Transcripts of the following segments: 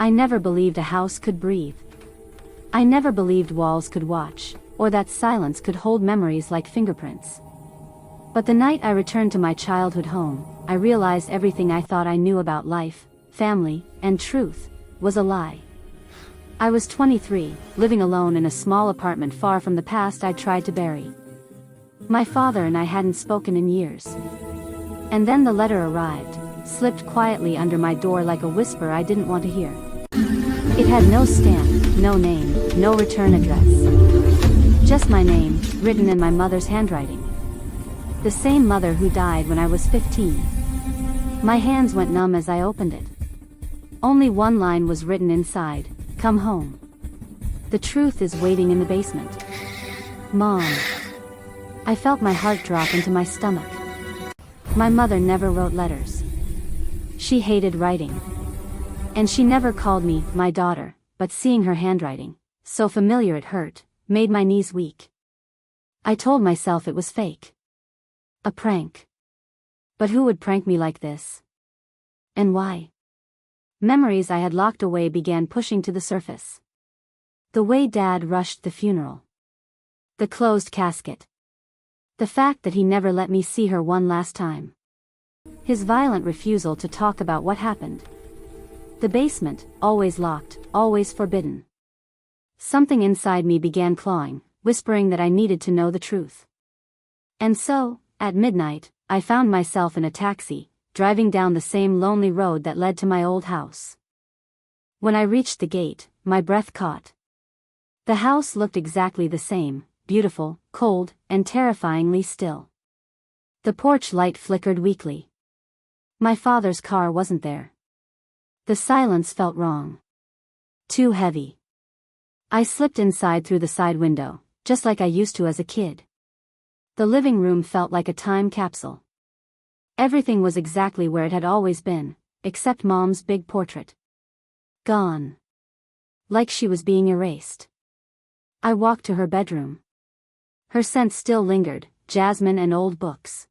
I never believed a house could breathe. I never believed walls could watch, or that silence could hold memories like fingerprints. But the night I returned to my childhood home, I realized everything I thought I knew about life, family, and truth was a lie. I was 23, living alone in a small apartment far from the past I'd tried to bury. My father and I hadn't spoken in years. And then the letter arrived, slipped quietly under my door like a whisper I didn't want to hear. It had no stamp, no name, no return address. Just my name, written in my mother's handwriting. The same mother who died when I was 15. My hands went numb as I opened it. Only one line was written inside: "Come home. The truth is waiting in the basement." Mom. I felt my heart drop into my stomach. My mother never wrote letters. She hated writing. And she never called me my daughter, but seeing her handwriting, so familiar it hurt, made my knees weak. I told myself it was fake. A prank. But who would prank me like this? And why? Memories I had locked away began pushing to the surface. The way Dad rushed the funeral. The closed casket. The fact that he never let me see her one last time. His violent refusal to talk about what happened. The basement, always locked, always forbidden. Something inside me began clawing, whispering that I needed to know the truth. And so, at midnight, I found myself in a taxi, driving down the same lonely road that led to my old house. When I reached the gate, my breath caught. The house looked exactly the same, beautiful, cold, and terrifyingly still. The porch light flickered weakly. My father's car wasn't there. The silence felt wrong. Too heavy. I slipped inside through the side window, just like I used to as a kid. The living room felt like a time capsule. Everything was exactly where it had always been, except Mom's big portrait. Gone. Like she was being erased. I walked to her bedroom. Her scent still lingered, jasmine and old books.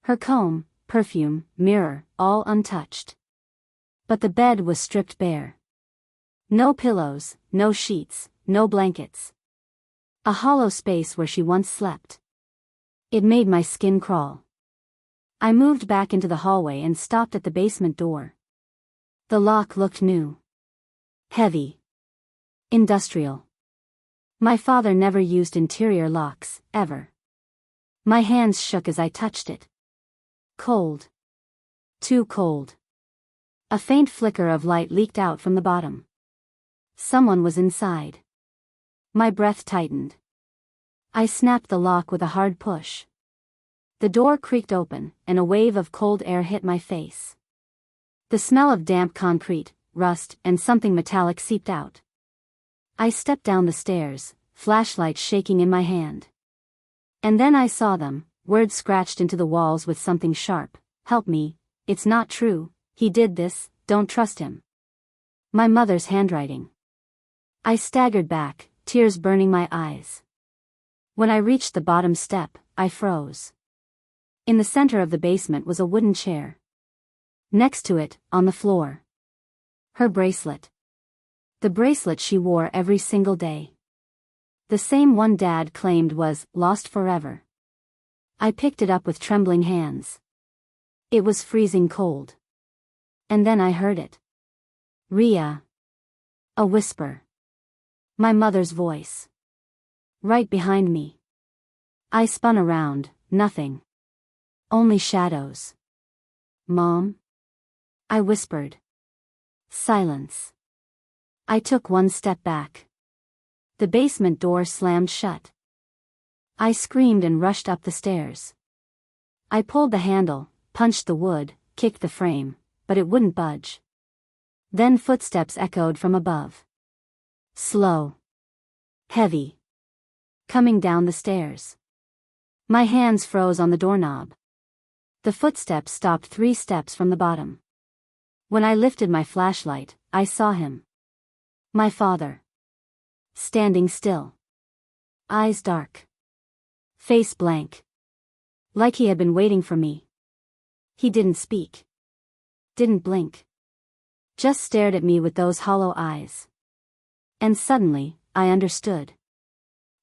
Her comb, perfume, mirror, all untouched. But the bed was stripped bare. No pillows, no sheets, no blankets. A hollow space where she once slept. It made my skin crawl. I moved back into the hallway and stopped at the basement door. The lock looked new. Heavy. Industrial. My father never used interior locks, ever. My hands shook as I touched it. Cold. Too cold. A faint flicker of light leaked out from the bottom. Someone was inside. My breath tightened. I snapped the lock with a hard push. The door creaked open, and a wave of cold air hit my face. The smell of damp concrete, rust, and something metallic seeped out. I stepped down the stairs, flashlight shaking in my hand. And then I saw them, words scratched into the walls with something sharp: "Help me, it's not true, he did this, don't trust him." My mother's handwriting. I staggered back, tears burning my eyes. When I reached the bottom step, I froze. In the center of the basement was a wooden chair. Next to it, on the floor, her bracelet. The bracelet she wore every single day. The same one Dad claimed was lost forever. I picked it up with trembling hands. It was freezing cold. And then I heard it. "Ria." A whisper. My mother's voice. Right behind me. I spun around, nothing. Only shadows. "Mom?" I whispered. Silence. I took one step back. The basement door slammed shut. I screamed and rushed up the stairs. I pulled the handle, punched the wood, kicked the frame, but it wouldn't budge. Then footsteps echoed from above. Slow. Heavy. Coming down the stairs. My hands froze on the doorknob. The footsteps stopped 3 steps from the bottom. When I lifted my flashlight, I saw him. My father. Standing still. Eyes dark. Face blank. Like he had been waiting for me. He didn't speak. Didn't blink. just stared at me with those hollow eyes. And suddenly, I understood.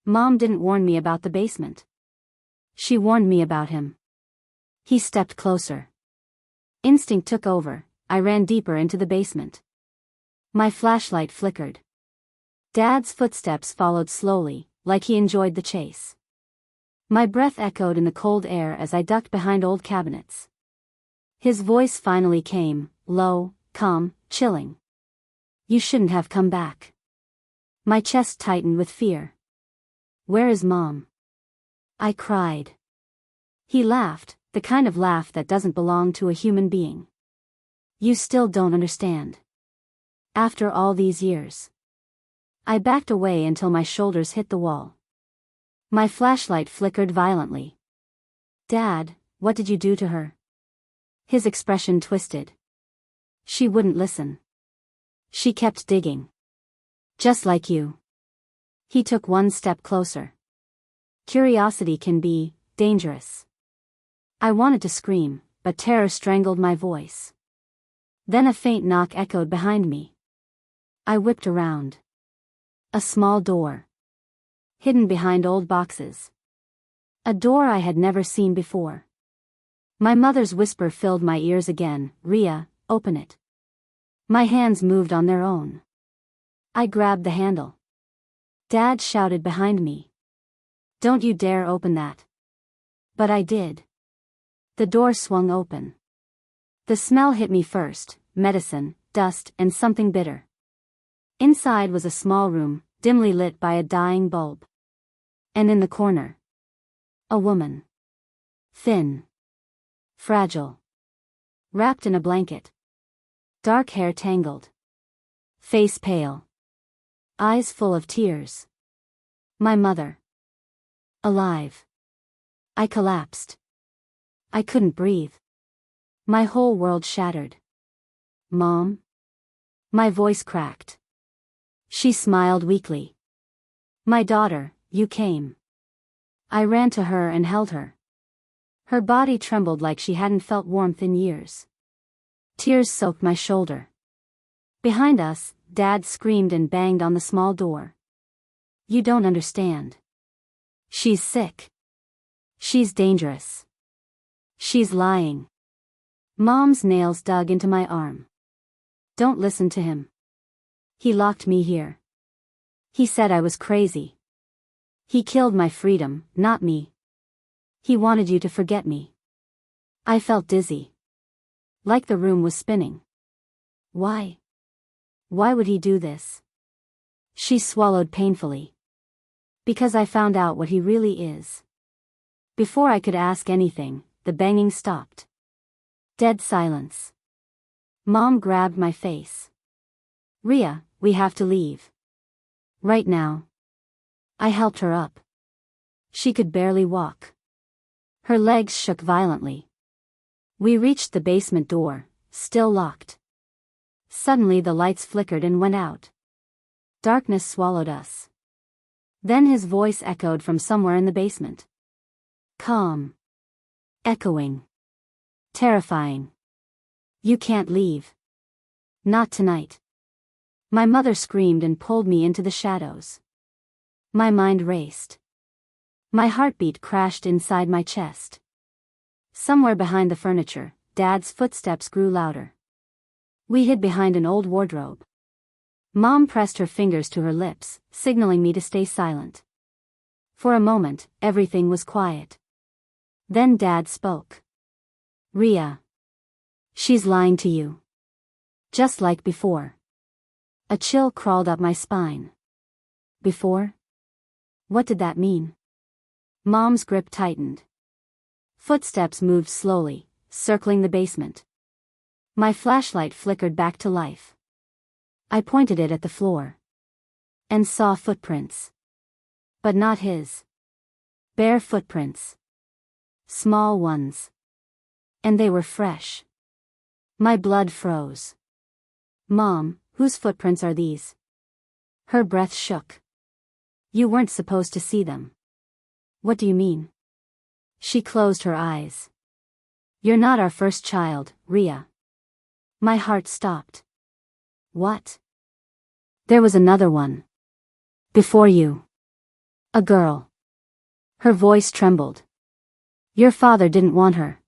Mom didn't warn me about the basement. She warned me about him. He stepped closer. Instinct took over. I ran deeper into the basement. My flashlight flickered. Dad's footsteps followed slowly, like he enjoyed the chase. My breath echoed in the cold air as I ducked behind old cabinets. His voice finally came, low, calm, chilling. You shouldn't have come back. My chest tightened with fear. Where is Mom? I cried. He laughed, the kind of laugh that doesn't belong to a human being. You still don't understand. After all these years. I backed away until my shoulders hit the wall. My flashlight flickered violently. Dad, what did you do to her? His expression twisted. She wouldn't listen. She kept digging. Just like you. He took one step closer. Curiosity can be dangerous. I wanted to scream, but terror strangled my voice. Then a faint knock echoed behind me. I whipped around. A small door. Hidden behind old boxes. A door I had never seen before. My mother's whisper filled my ears again, Ria, open it. My hands moved on their own. I grabbed the handle. Dad shouted behind me. Don't you dare open that. But I did. The door swung open. The smell hit me first, medicine, dust, and something bitter. Inside was a small room, dimly lit by a dying bulb. And in the corner, a woman. Thin. Fragile. Wrapped in a blanket. Dark hair tangled. Face pale. Eyes full of tears. My mother. Alive. I collapsed. I couldn't breathe. My whole world shattered. Mom? My voice cracked. She smiled weakly. My daughter, you came. I ran to her and held her. Her body trembled like she hadn't felt warmth in years. Tears soaked my shoulder. Behind us, Dad screamed and banged on the small door. You don't understand. She's sick. She's dangerous. She's lying. Mom's nails dug into my arm. Don't listen to him. He locked me here. He said I was crazy. He killed my freedom, not me. He wanted you to forget me. I felt dizzy. Like the room was spinning. Why? Why would he do this? She swallowed painfully. Because I found out what he really is. Before I could ask anything, the banging stopped. Dead silence. Mom grabbed my face. Ria, we have to leave. Right now. I helped her up. She could barely walk. Her legs shook violently. We reached the basement door, still locked. Suddenly the lights flickered and went out. Darkness swallowed us. Then his voice echoed from somewhere in the basement. Calm. Echoing. Terrifying. You can't leave. Not tonight. My mother screamed and pulled me into the shadows. My mind raced. My heartbeat crashed inside my chest. Somewhere behind the furniture, Dad's footsteps grew louder. We hid behind an old wardrobe. Mom pressed her fingers to her lips, signaling me to stay silent. For a moment, everything was quiet. Then Dad spoke. Ria. She's lying to you. Just like before. A chill crawled up my spine. Before? What did that mean? Mom's grip tightened. Footsteps moved slowly, circling the basement. My flashlight flickered back to life. I pointed it at the floor. And saw footprints. But not his. Bare footprints. Small ones. And they were fresh. My blood froze. Mom, whose footprints are these? Her breath shook. You weren't supposed to see them. What do you mean? She closed her eyes. You're not our first child, Ria. My heart stopped. What? There was another one. Before you. A girl. Her voice trembled. Your father didn't want her.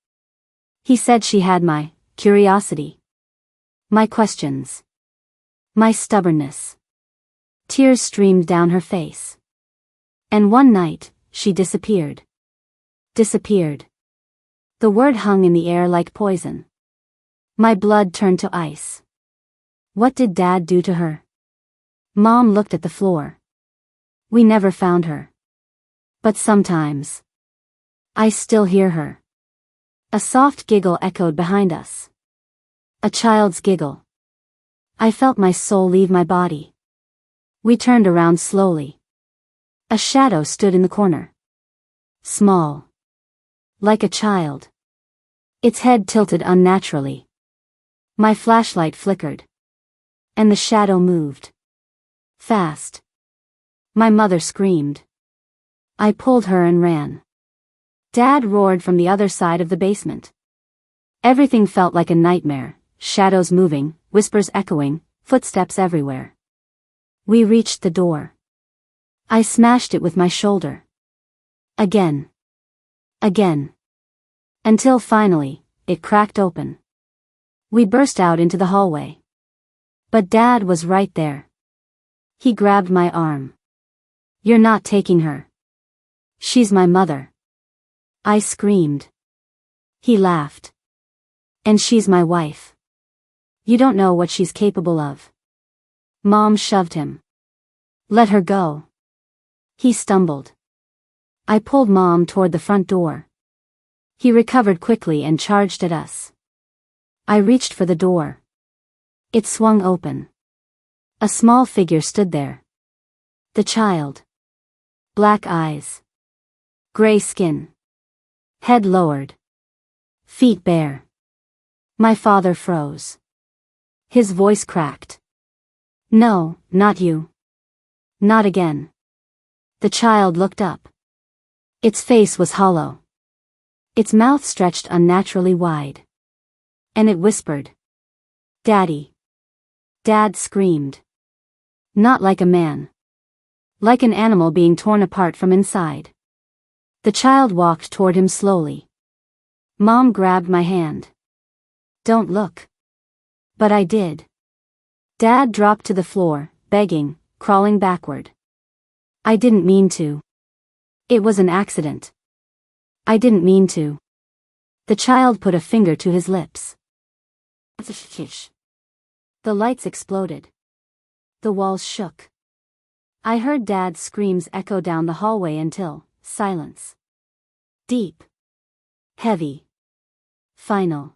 He said she had my curiosity. My questions. My stubbornness. Tears streamed down her face. And one night, she disappeared. Disappeared. The word hung in the air like poison. My blood turned to ice. What did Dad do to her? Mom looked at the floor. We never found her. But sometimes. I still hear her. A soft giggle echoed behind us. A child's giggle. I felt my soul leave my body. We turned around slowly. A shadow stood in the corner. Small. Like a child. Its head tilted unnaturally. My flashlight flickered. And the shadow moved. Fast. My mother screamed. I pulled her and ran. Dad roared from the other side of the basement. Everything felt like a nightmare, shadows moving, whispers echoing, footsteps everywhere. We reached the door. I smashed it with my shoulder. Again. Again. Until finally, it cracked open. We burst out into the hallway. But Dad was right there. He grabbed my arm. You're not taking her. She's my mother. I screamed. He laughed. And she's my wife. You don't know what she's capable of. Mom shoved him. Let her go. He stumbled. I pulled Mom toward the front door. He recovered quickly and charged at us. I reached for the door. It swung open. A small figure stood there. The child. Black eyes. Gray skin. Head lowered. Feet bare. My father froze. His voice cracked. No, not you. Not again. The child looked up. Its face was hollow. Its mouth stretched unnaturally wide. And it whispered. Daddy. Dad screamed. Not like a man. Like an animal being torn apart from inside. The child walked toward him slowly. Mom grabbed my hand. Don't look. But I did. Dad dropped to the floor, begging, crawling backward. I didn't mean to. It was an accident. I didn't mean to. The child put a finger to his lips. The lights exploded. The walls shook. I heard Dad's screams echo down the hallway until, silence. Deep. Heavy. Final.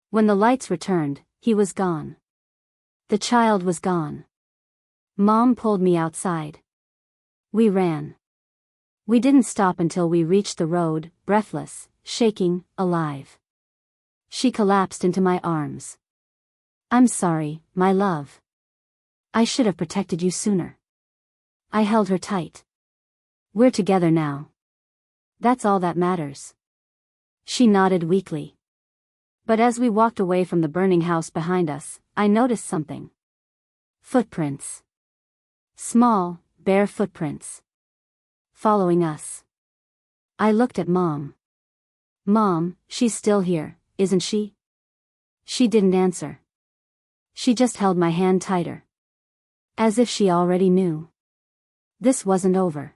When the lights returned, he was gone. The child was gone. Mom pulled me outside. We ran. We didn't stop until we reached the road, breathless, shaking, alive. She collapsed into my arms. I'm sorry, my love. I should have protected you sooner. I held her tight. We're together now. That's all that matters. She nodded weakly. But as we walked away from the burning house behind us, I noticed something. Footprints. Small, bare footprints. Following us. I looked at Mom. Mom, she's still here, isn't she? She didn't answer. She just held my hand tighter. As if she already knew. This wasn't over.